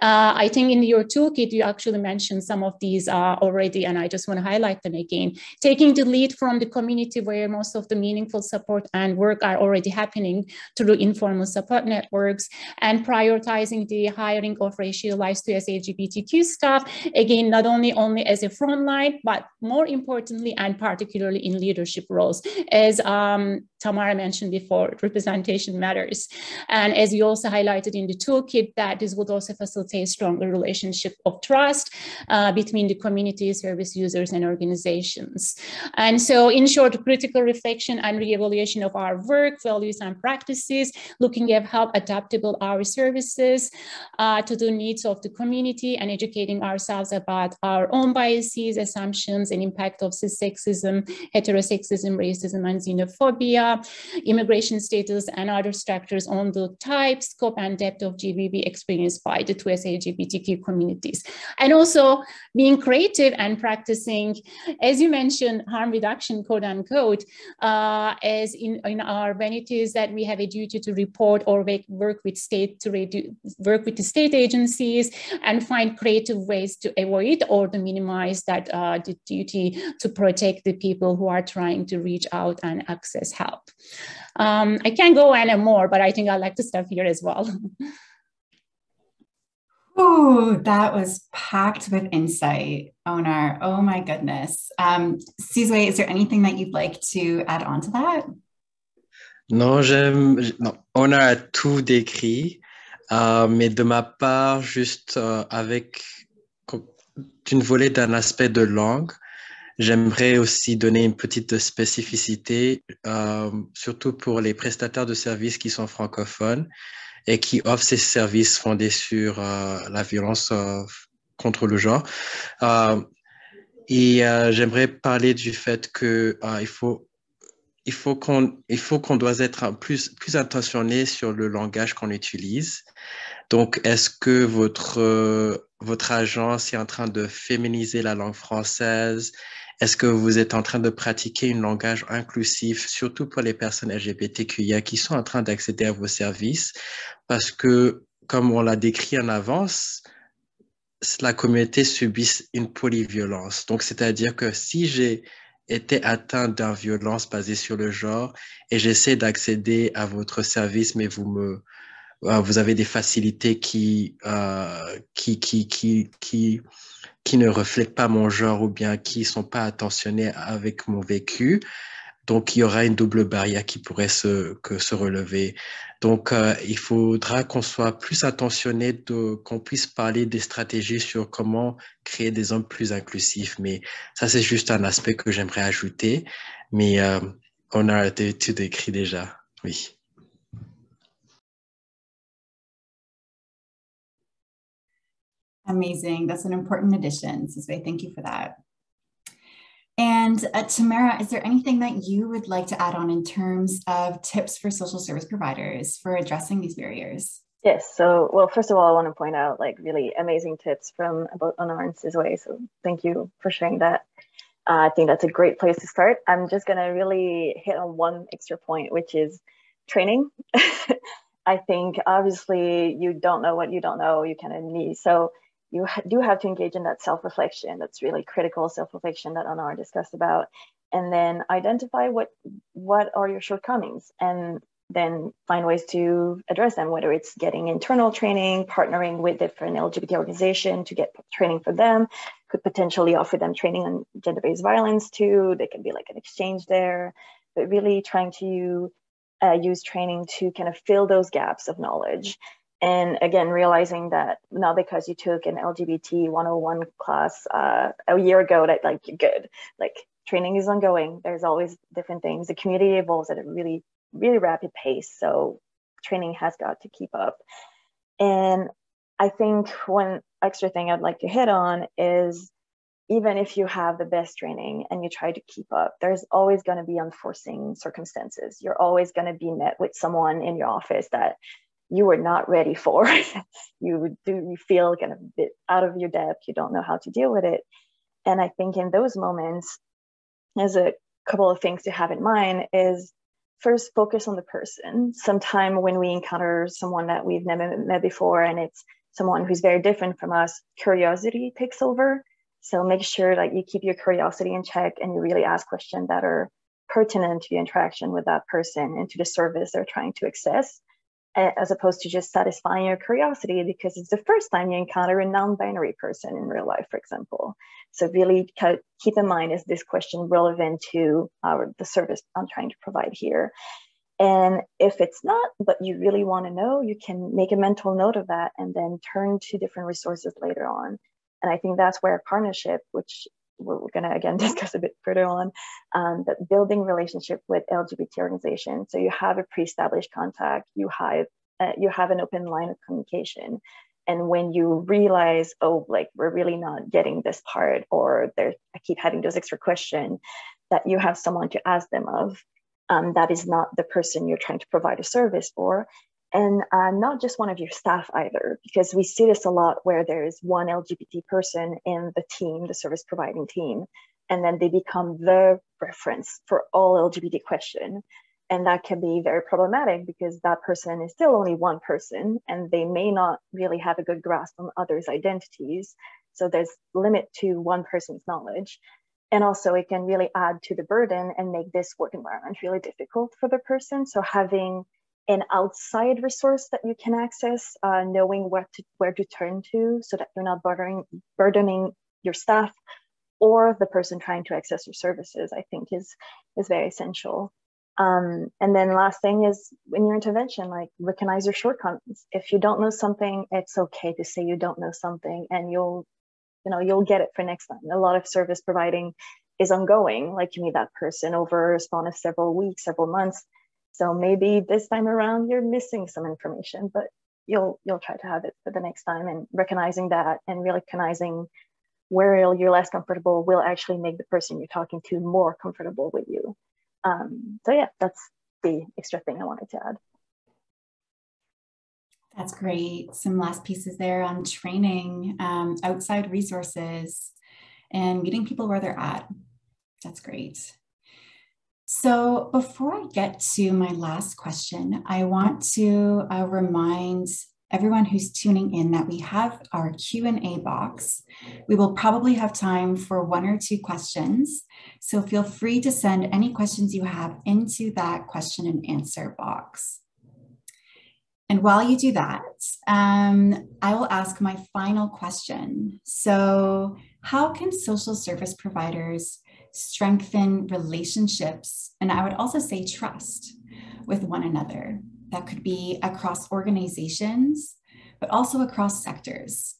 I think in your toolkit, you actually mentioned some of these already, and I just want to highlight them again. Taking the lead from the community where most of the meaningful support and work are already happening through informal support networks, and prioritizing the hiring of racialized to LGBTQ staff, again, not only as a frontline, but more importantly, and particularly in leadership roles. As Tamara mentioned before, representation matters. And as you also highlighted in the toolkit, that this would also facilitate stronger relationship of trust between the community, service users, and organizations. And so, in short, critical reflection and reevaluation of our work, values, and practices, looking at how adaptable our services to the needs of the community, and educating ourselves about our own biases, assumptions, and impact of cissexism, heterosexism, racism, and xenophobia, immigration status, and other structures on the type, scope, and depth of GBV experienced by the 2S LGBTQ communities. And also being creative and practicing, as you mentioned, harm reduction, quote unquote, as in our vanities that we have a duty to report or work with the state agencies and find creative ways to avoid or to minimize that the duty to protect the people who are trying to reach out and access help. I can't go on and more, but I think I'd like to stop here as well. Oh, that was packed with insight, Onar. Oh my goodness. Sizwe, is there anything that you'd like to add on to that? Non, non, on a tout décrit, mais de ma part, juste avec d'une volée d'un aspect de langue, j'aimerais aussi donner une petite spécificité, surtout pour les prestataires de services qui sont francophones et qui offrent ces services fondés sur la violence contre le genre. J'aimerais parler du fait que il faut qu'on doit être plus attentionné sur le langage qu'on utilise. Donc, est-ce que votre agence est en train de féminiser la langue française? Est-ce que vous êtes en train de pratiquer un langage inclusif, surtout pour les personnes LGBTQIA qui sont en train d'accéder à vos services? Parce que, comme on l'a décrit en avance, la communauté subit une polyviolence. Donc, c'est-à-dire que si j'ai été atteint d'une violence basée sur le genre et j'essaie d'accéder à votre service, mais vous avez des facilités qui ne reflètent pas mon genre ou bien qui ne sont pas attentionnées avec mon vécu. Donc, il y aura une double barrière qui pourrait se relever. Donc, il faudra qu'on soit plus attentionné, qu'on puisse parler des stratégies sur comment créer des hommes plus inclusifs. Mais ça, c'est juste un aspect que j'aimerais ajouter. Mais on a tout décrit déjà, oui. Amazing. That's an important addition, Sizwe. Thank you for that. And Tamara, is there anything that you would like to add on in terms of tips for social service providers for addressing these barriers? Yes. So, well, first of all, I want to point out like really amazing tips from both Onar and Sizwe. So thank you for sharing that. I think that's a great place to start. I'm just going to really hit on one extra point, which is training. I think obviously you don't know what you don't know, you kind of need. So you do have to engage in that self-reflection. That's really critical self-reflection that Onar discussed about. And then identify what are your shortcomings and then find ways to address them, whether it's getting internal training, partnering with different LGBT organizations to get training for them, could potentially offer them training on gender-based violence too. There can be like an exchange there, but really trying to use training to kind of fill those gaps of knowledge. And again, realizing that not because you took an LGBT 101 class a year ago that like you're good, like training is ongoing. There's always different things. The community evolves at a really, really rapid pace. So training has got to keep up. And I think one extra thing I'd like to hit on is, even if you have the best training and you try to keep up, there's always going to be unforeseen circumstances. You're always going to be met with someone in your office that you were not ready for. You feel kind of a bit out of your depth. You don't know how to deal with it. And I think in those moments, there's a couple of things to have in mind. Is first, focus on the person. Sometime when we encounter someone that we've never met before and it's someone who's very different from us, curiosity takes over. So make sure that you keep your curiosity in check and you really ask questions that are pertinent to your interaction with that person and to the service they're trying to access, as opposed to just satisfying your curiosity because it's the first time you encounter a non-binary person in real life, for example. So really keep in mind, is this question relevant to the service I'm trying to provide here? And if it's not, but you really want to know, you can make a mental note of that and then turn to different resources later on. And I think that's where partnership, which we're going to again discuss a bit further on, but building relationship with LGBT organizations. So you have a pre-established contact, you have an open line of communication. And when you realize, oh, like we're really not getting this part, or I keep having those extra questions, that you have someone to ask them of, that is not the person you're trying to provide a service for. And not just one of your staff either, because we see this a lot where there is one LGBT person in the team, the service providing team, and then they become the reference for all LGBT questions. And that can be very problematic because that person is still only one person and they may not really have a good grasp on others' identities. So there's limit to one person's knowledge. And also it can really add to the burden and make this work environment really difficult for the person. So having an outside resource that you can access, knowing where to turn to so that you're not burdening your staff or the person trying to access your services, I think is very essential. And then last thing is, in your intervention, like recognize your shortcomings. If you don't know something, it's okay to say you don't know something, and you'll get it for next time. A lot of service providing is ongoing, like you meet that person over a span of several weeks, several months. So maybe this time around you're missing some information, but you'll try to have it for the next time. And recognizing that and recognizing where you're less comfortable will actually make the person you're talking to more comfortable with you. So yeah, that's the extra thing I wanted to add. That's great. Some last pieces there on training, outside resources, and meeting people where they're at. That's great. So before I get to my last question, I want to remind everyone who's tuning in that we have our Q&A box. We will probably have time for 1 or 2 questions. So feel free to send any questions you have into that question and answer box. And while you do that, I will ask my final question. So how can social service providers strengthen relationships, and I would also say trust, with one another? That could be across organizations, but also across sectors,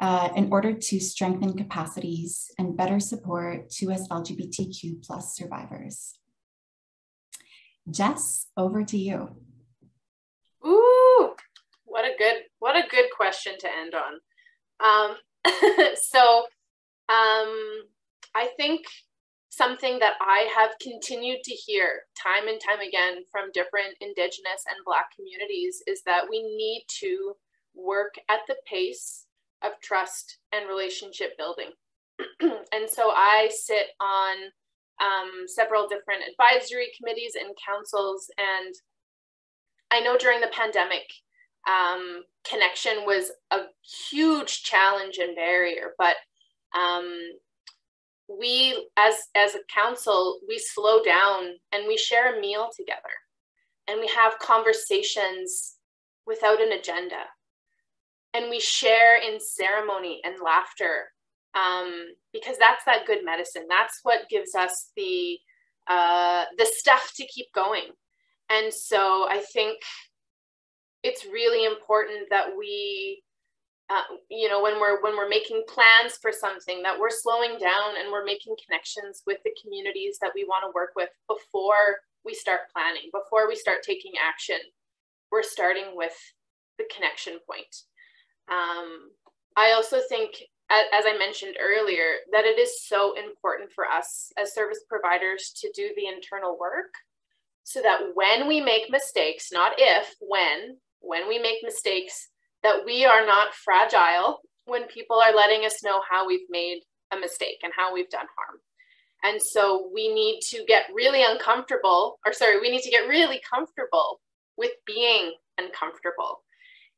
in order to strengthen capacities and better support to us LGBTQ+ survivors. Jess, over to you. Ooh, what a good question to end on. I think something that I have continued to hear time and time again from different Indigenous and Black communities is that we need to work at the pace of trust and relationship building. And so I sit on several different advisory committees and councils, and I know during the pandemic, connection was a huge challenge and barrier, but we as a council, we slow down and we share a meal together and we have conversations without an agenda, and we share in ceremony and laughter, because that's that good medicine. That's what gives us the stuff to keep going. And so I think it's really important that we, when we're making plans for something, that we're slowing down and we're making connections with the communities that we want to work with before we start planning, before we start taking action. We're starting with the connection point. I also think, as I mentioned earlier, that it is so important for us as service providers to do the internal work so that when we make mistakes, not if, when we make mistakes, that we are not fragile when people are letting us know how we've made a mistake and how we've done harm. And so we need to get really we need to get really comfortable with being uncomfortable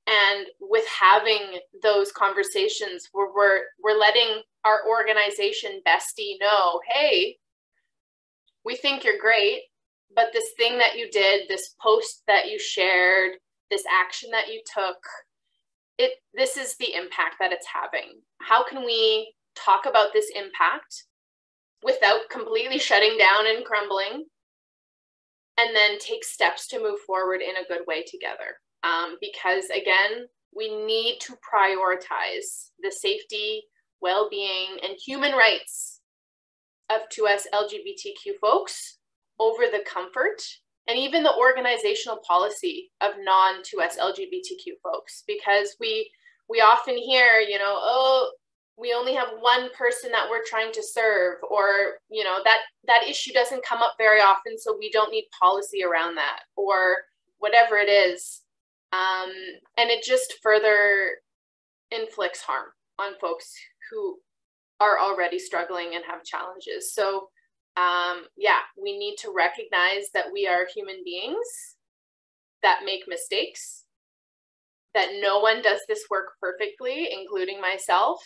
and with having those conversations where we're letting our organization bestie know, hey, we think you're great, but this thing that you did, this post that you shared, this action that you took, this is the impact that it's having. How can we talk about this impact without completely shutting down and crumbling, and then take steps to move forward in a good way together? Because again, we need to prioritize the safety, well-being, and human rights of 2S LGBTQ folks over the comfort and even the organizational policy of non-2S LGBTQ folks. Because we often hear, you know, oh, we only have one person that we're trying to serve, or, you know, that issue doesn't come up very often, so we don't need policy around that, or whatever it is. And it just further inflicts harm on folks who are already struggling and have challenges. So yeah, we need to recognize that we are human beings that make mistakes, that no one does this work perfectly, including myself,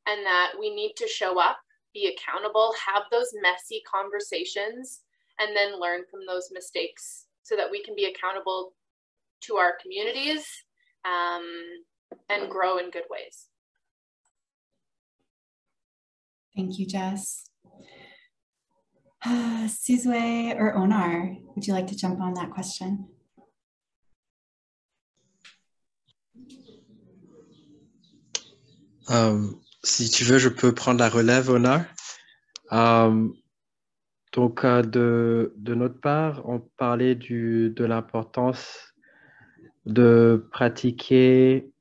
and that we need to show up, be accountable, have those messy conversations, and then learn from those mistakes so that we can be accountable to our communities and grow in good ways. Thank you, Jess. Sizwe or Onar, would you like to jump on that question? Si tu veux, je peux prendre la relève, Onar. Donc, de notre part, on parlait de l'importance de pratiquer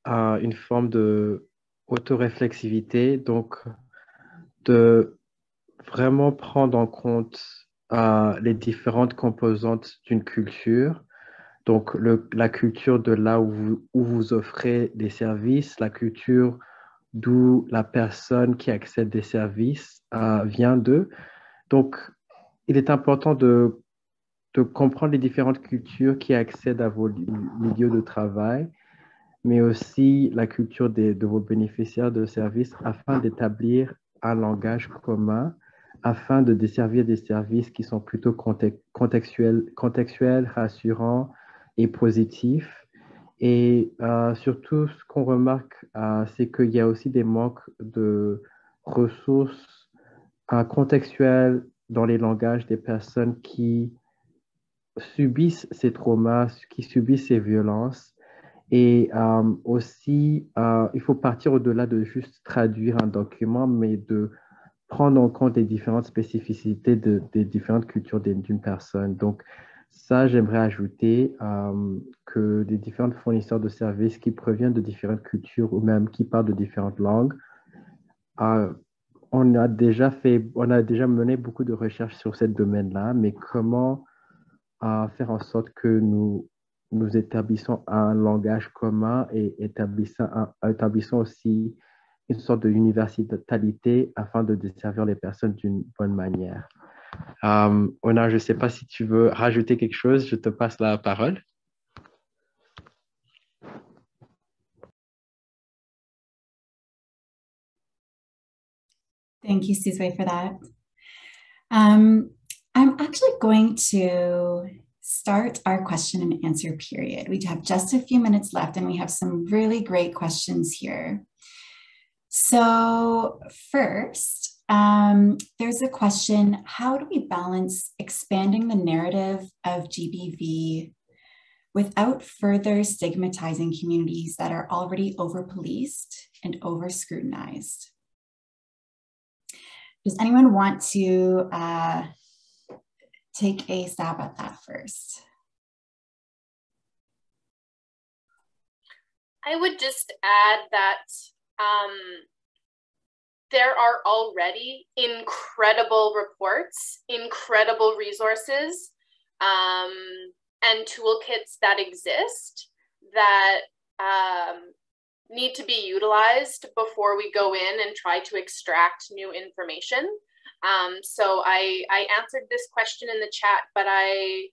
une forme de autoréflexivité, donc de vraiment prendre en compte les différentes composantes d'une culture. Donc, la culture de là où vous offrez des services, la culture d'où la personne qui accède des services vient d'eux. Donc, il est important de comprendre les différentes cultures qui accèdent à vos milieux de travail, mais aussi la culture de vos bénéficiaires de services afin d'établir un langage commun, afin de desservir des services qui sont plutôt contextuels, rassurants et positifs. Et surtout, ce qu'on remarque, c'est qu'il y a aussi des manques de ressources contextuelles dans les langages des personnes qui subissent ces traumas, qui subissent ces violences. Et aussi, il faut partir au-delà de juste traduire un document, mais de prendre en compte les différentes spécificités des différentes cultures d'une personne. Donc, ça, j'aimerais ajouter que les différents fournisseurs de services qui proviennent de différentes cultures ou même qui parlent de différentes langues, on a déjà mené beaucoup de recherches sur ce domaine-là, mais comment faire en sorte que nous établissons un langage commun et établissons aussi une sorte d'universalité afin de desservir les personnes d'une bonne manière. Ona, je ne sais pas si tu veux rajouter quelque chose, je te passe la parole. Thank you, Sizwe, for that. I'm actually going to start our question and answer period. We have just a few minutes left and we have some really great questions here. So first, there's a question, how do we balance expanding the narrative of GBV without further stigmatizing communities that are already over-policed and over-scrutinized? Does anyone want to take a stab at that first? I would just add that there are already incredible reports, incredible resources, and toolkits that exist that need to be utilized before we go in and try to extract new information. So I answered this question in the chat, but I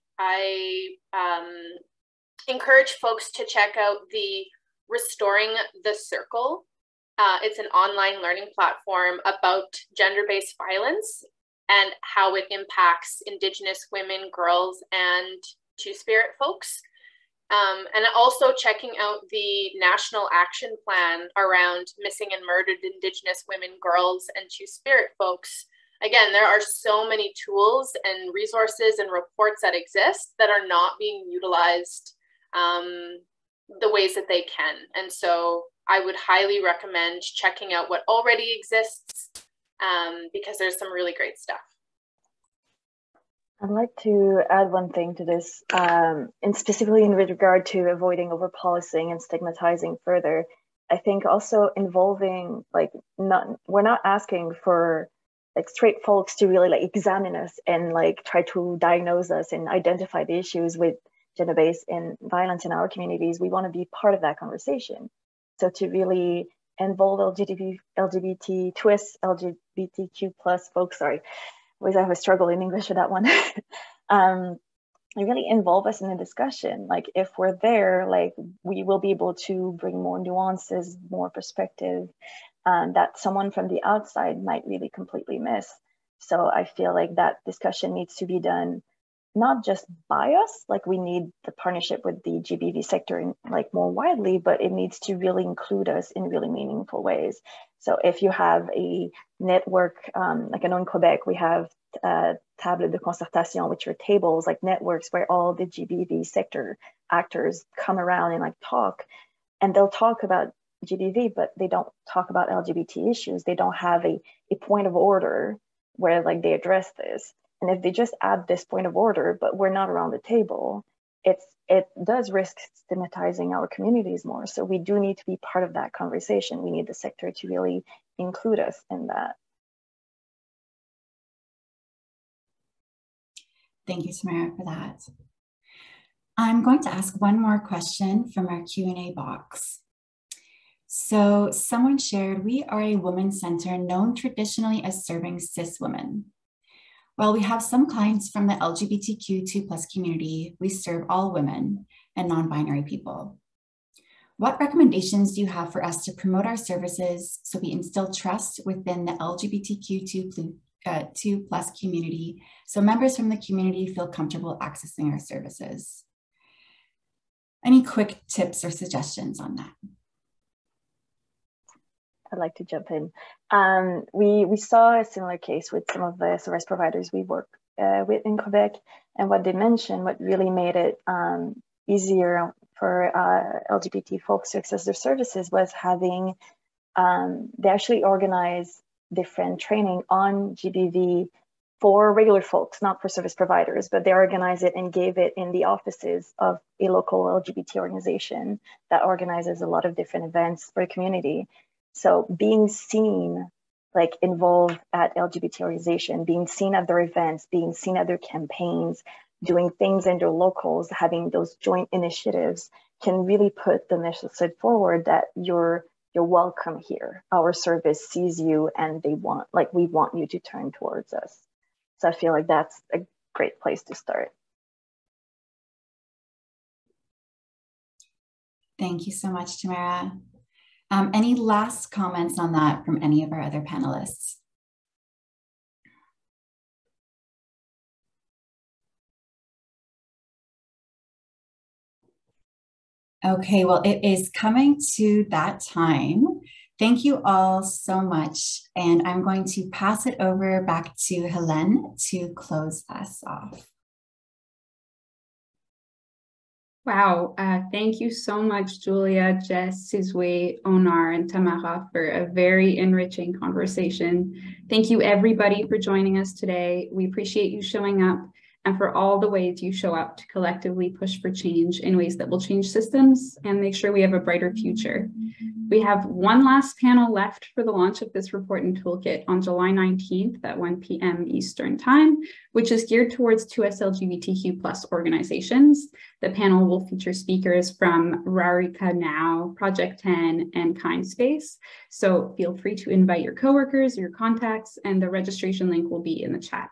encourage folks to check out the Restoring the Circle. It's an online learning platform about gender-based violence and how it impacts Indigenous women, girls, and Two-Spirit folks. And also checking out the National Action Plan around missing and murdered Indigenous women, girls, and Two-Spirit folks. Again, there are so many tools and resources and reports that exist that are not being utilized the ways that they can. And so I would highly recommend checking out what already exists because there's some really great stuff. I'd like to add one thing to this, and specifically in regard to avoiding over-policing and stigmatizing further. I think also involving, like, we're not asking for like straight folks to really like examine us and like try to diagnose us and identify the issues with gender-based and violence in our communities. We want to be part of that conversation. So to really involve LGBT twists, LGBTQ plus folks, sorry, always I have a struggle in English with that one. Really involve us in the discussion. Like if we're there, like we will be able to bring more nuances, more perspective that someone from the outside might really completely miss. So I feel like that discussion needs to be done not just by us, like we need the partnership with the GBV sector in, like more widely, but it needs to really include us in really meaningful ways. So if you have a network, like I know in Quebec, we have table de concertation, which are tables, like networks where all the GBV sector actors come around and like talk, and they'll talk about GBV, but they don't talk about LGBT issues. They don't have a point of order where like they address this. And if they just add this point of order, but we're not around the table, it does risk stigmatizing our communities more. So we do need to be part of that conversation. We need the sector to really include us in that. Thank you, Tamara, for that. I'm going to ask one more question from our Q&A box. So someone shared, we are a women's center known traditionally as serving cis women. While we have some clients from the LGBTQ2+ community, we serve all women and non-binary people. What recommendations do you have for us to promote our services so we instill trust within the LGBTQ2+ community so members from the community feel comfortable accessing our services? Any quick tips or suggestions on that? I'd like to jump in. We saw a similar case with some of the service providers we work with in Quebec, and what they mentioned, what really made it easier for LGBT folks to access their services was having, they actually organize different training on GBV for regular folks, not for service providers, but they organize it and gave it in the offices of a local LGBT organization that organizes a lot of different events for the community. So being seen, like involved at LGBT organization, being seen at their events, being seen at their campaigns, doing things in their locals, having those joint initiatives can really put the message forward that you're welcome here. Our service sees you and we want you to turn towards us. So I feel like that's a great place to start. Thank you so much, Tamara. Any last comments on that from any of our other panelists? Okay, well, it is coming to that time. Thank you all so much. And I'm going to pass it over back to Helene to close us off. Wow, thank you so much, Julia, Jess, Sizwe, Onar, and Tamara for a very enriching conversation. Thank you everybody for joining us today. We appreciate you showing up, and for all the ways you show up to collectively push for change in ways that will change systems and make sure we have a brighter future. We have one last panel left for the launch of this report and toolkit on July 19th at 1 p.m. Eastern Time, which is geared towards 2S LGBTQ+ organizations. The panel will feature speakers from Rarika Now, Project 10, and Kindspace. So feel free to invite your coworkers, your contacts, and the registration link will be in the chat.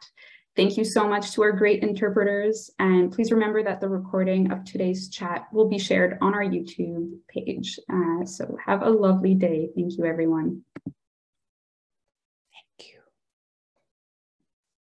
Thank you so much to our great interpreters, and please remember that the recording of today's chat will be shared on our YouTube page. So have a lovely day. Thank you, everyone.